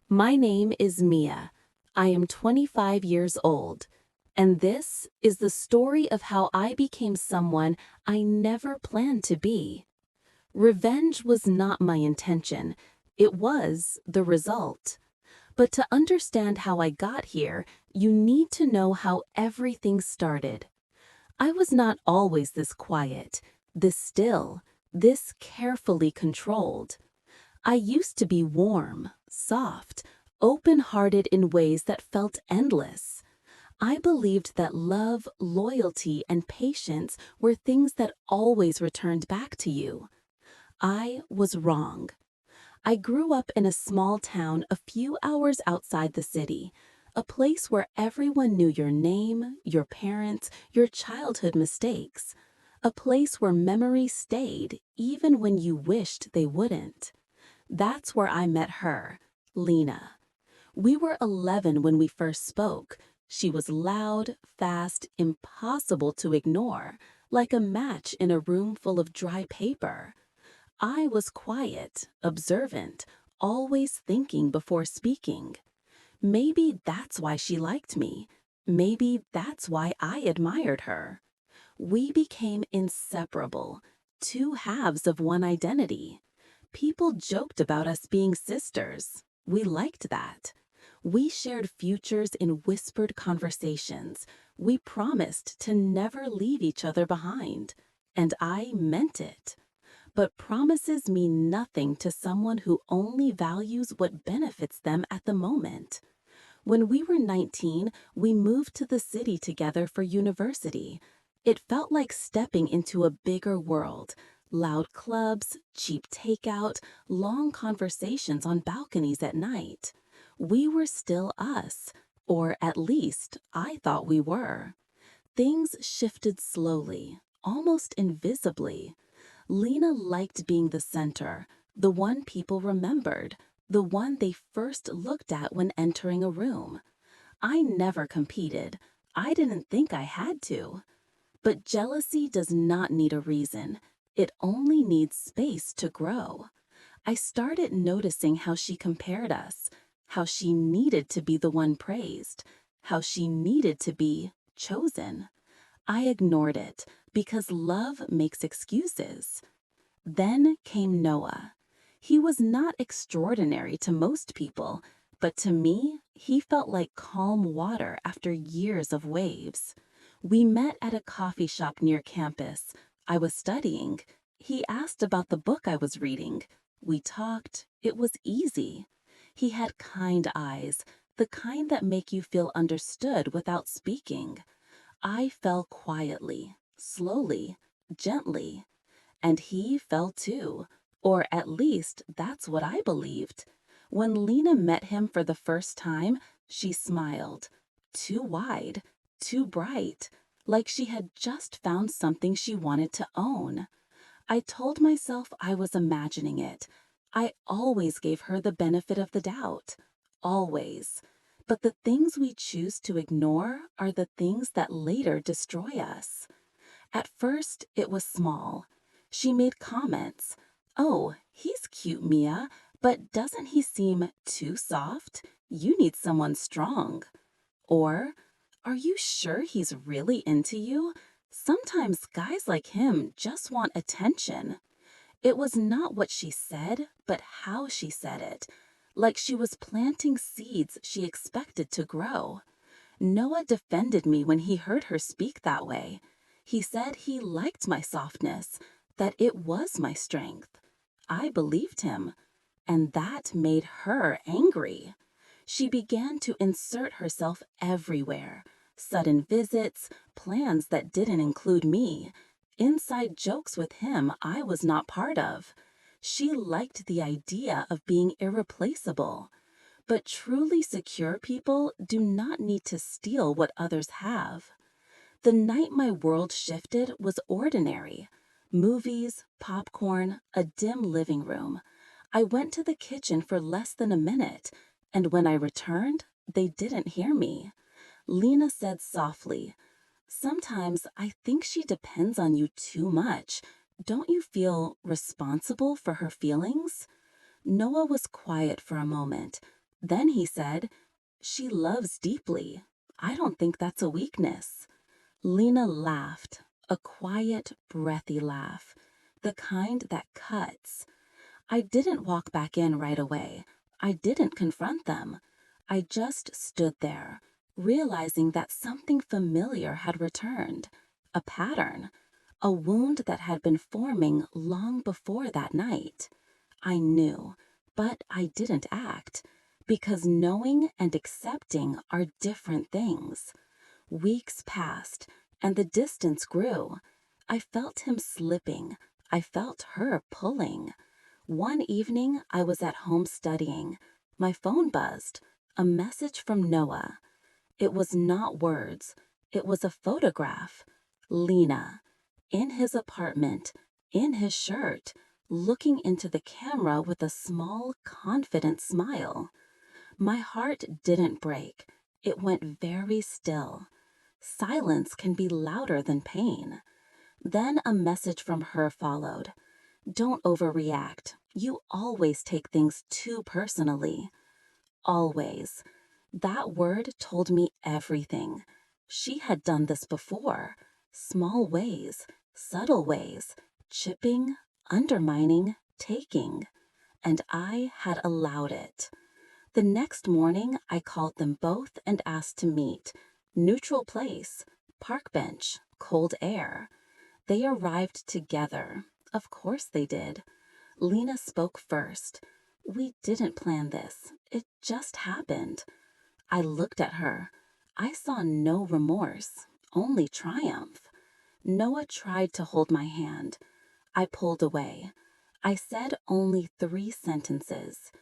My name is Mia. I am 25 years old, and this is the story of how I became someone I never planned to be. Revenge was not my intention, it was the result. But to understand how I got here, you need to know how everything started. I was not always this quiet, this still, this carefully controlled. I used to be warm, soft, open-hearted in ways that felt endless. I believed that love, loyalty, and patience were things that always returned back to you. I was wrong. I grew up in a small town a few hours outside the city, a place where everyone knew your name, your parents, your childhood mistakes, a place where memories stayed even when you wished they wouldn't. That's where I met her, Lena. We were 11 when we first spoke. She was loud, fast, impossible to ignore, like a match in a room full of dry paper. I was quiet, observant, always thinking before speaking. Maybe that's why she liked me. Maybe that's why I admired her. We became inseparable, two halves of one identity. People joked about us being sisters. We liked that. We shared futures in whispered conversations. We promised to never leave each other behind. And I meant it. But promises mean nothing to someone who only values what benefits them at the moment. When we were 19, we moved to the city together for university. It felt like stepping into a bigger world. Loud clubs, cheap takeout, long conversations on balconies at night. We were still us, or at least I thought we were. Things shifted slowly, almost invisibly. Lena liked being the center, the one people remembered, the one they first looked at when entering a room. I never competed. I didn't think I had to. But jealousy does not need a reason. It only needs space to grow. I started noticing how she compared us, how she needed to be the one praised, how she needed to be chosen. I ignored it because love makes excuses. Then came Noah. He was not extraordinary to most people, but to me, he felt like calm water after years of waves. We met at a coffee shop near campus. I was studying. He asked about the book I was reading. We talked. It was easy. He had kind eyes, the kind that make you feel understood without speaking. I fell quietly, slowly, gently. And he fell too, or at least that's what I believed. When Lena met him for the first time, she smiled. Too wide, too bright, like she had just found something she wanted to own. I told myself I was imagining it. I always gave her the benefit of the doubt. Always. But the things we choose to ignore are the things that later destroy us. At first, it was small. She made comments. "Oh, he's cute, Mia, but doesn't he seem too soft? You need someone strong." Or, "Are you sure he's really into you? Sometimes guys like him just want attention." It was not what she said, but how she said it. Like she was planting seeds she expected to grow. Noah defended me when he heard her speak that way. He said he liked my softness, that it was my strength. I believed him, and that made her angry. She began to insert herself everywhere. Sudden visits, plans that didn't include me, inside jokes with him I was not part of. She liked the idea of being irreplaceable. But truly secure people do not need to steal what others have. The night my world shifted was ordinary. Movies, popcorn, a dim living room. I went to the kitchen for less than a minute, and when I returned, they didn't hear me. Lena said softly, "Sometimes I think she depends on you too much. Don't you feel responsible for her feelings?" Noah was quiet for a moment. Then he said, "She loves deeply. I don't think that's a weakness." Lena laughed, a quiet, breathy laugh, the kind that cuts. I didn't walk back in right away. I didn't confront them. I just stood there, realizing that something familiar had returned, a pattern, a wound that had been forming long before that night. I knew, but I didn't act, because knowing and accepting are different things. Weeks passed, and the distance grew. I felt him slipping. I felt her pulling. One evening, I was at home studying. My phone buzzed. A message from Noah. It was not words. It was a photograph. Lena, in his apartment, in his shirt, looking into the camera with a small, confident smile. My heart didn't break. It went very still. Silence can be louder than pain. Then a message from her followed. "Don't overreact. You always take things too personally." Always. That word told me everything. She had done this before. Small ways, subtle ways, chipping, undermining, taking. And I had allowed it. The next morning, I called them both and asked to meet. Neutral place, park bench, cold air. They arrived together. Of course they did. Lena spoke first. "We didn't plan this. It just happened." I looked at her. I saw no remorse, only triumph. Noah tried to hold my hand. I pulled away. I said only 3 sentences.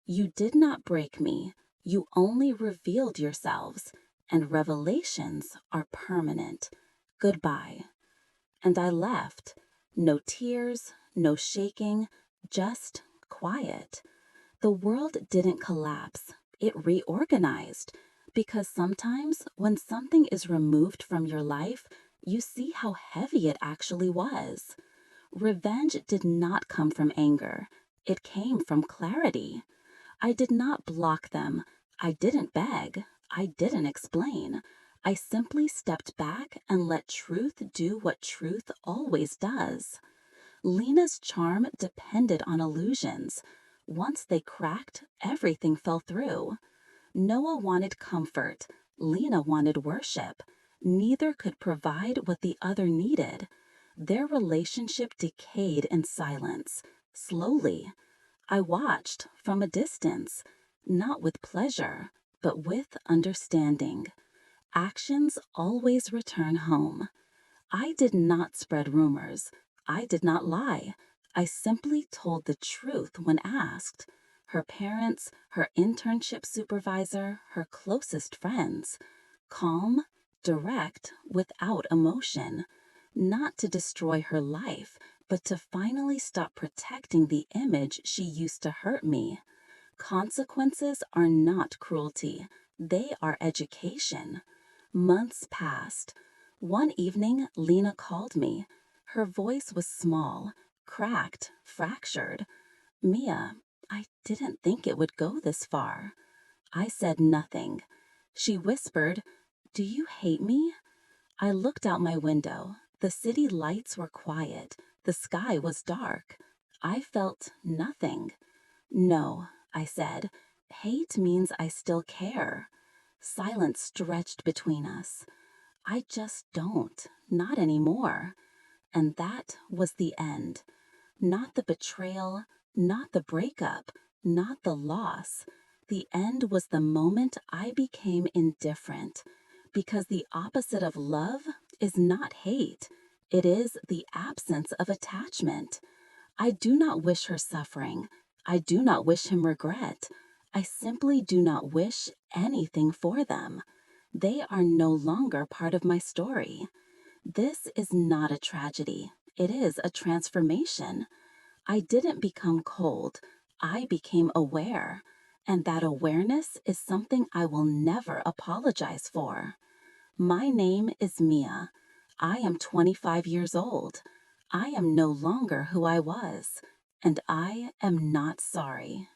"You did not break me. You only revealed yourselves, and revelations are permanent. Goodbye." And I left. No tears, no shaking, just quiet. The world didn't collapse. It reorganized. Because sometimes when something is removed from your life, you see how heavy it actually was. Revenge did not come from anger. It came from clarity. I did not block them. I didn't beg. I didn't explain. I simply stepped back and let truth do what truth always does. Lena's charm depended on illusions. Once they cracked, everything fell through. Noah wanted comfort. Lena wanted worship. Neither could provide what the other needed. Their relationship decayed in silence, slowly. I watched from a distance, not with pleasure, but with understanding. Actions always return home. I did not spread rumors. I did not lie. I simply told the truth when asked. Her parents, her internship supervisor, her closest friends. Calm, direct, without emotion. Not to destroy her life, but to finally stop protecting the image she used to hurt me. Consequences are not cruelty. They are education. Months passed. One evening, Lena called me. Her voice was small, cracked, fractured. "Mia, I didn't think it would go this far." I said nothing. She whispered, "Do you hate me?" I looked out my window. The city lights were quiet. The sky was dark. I felt nothing. "No," I said. "Hate means I still care." Silence stretched between us. "I just don't, not anymore." And that was the end. Not the betrayal, not the breakup, not the loss. The end was the moment I became indifferent. Because the opposite of love is not hate. It is the absence of attachment. I do not wish her suffering. I do not wish him regret. I simply do not wish anything for them. They are no longer part of my story. This is not a tragedy. It is a transformation. I didn't become cold. I became aware. And that awareness is something I will never apologize for. My name is Mia. I am 25 years old. I am no longer who I was, and I am not sorry.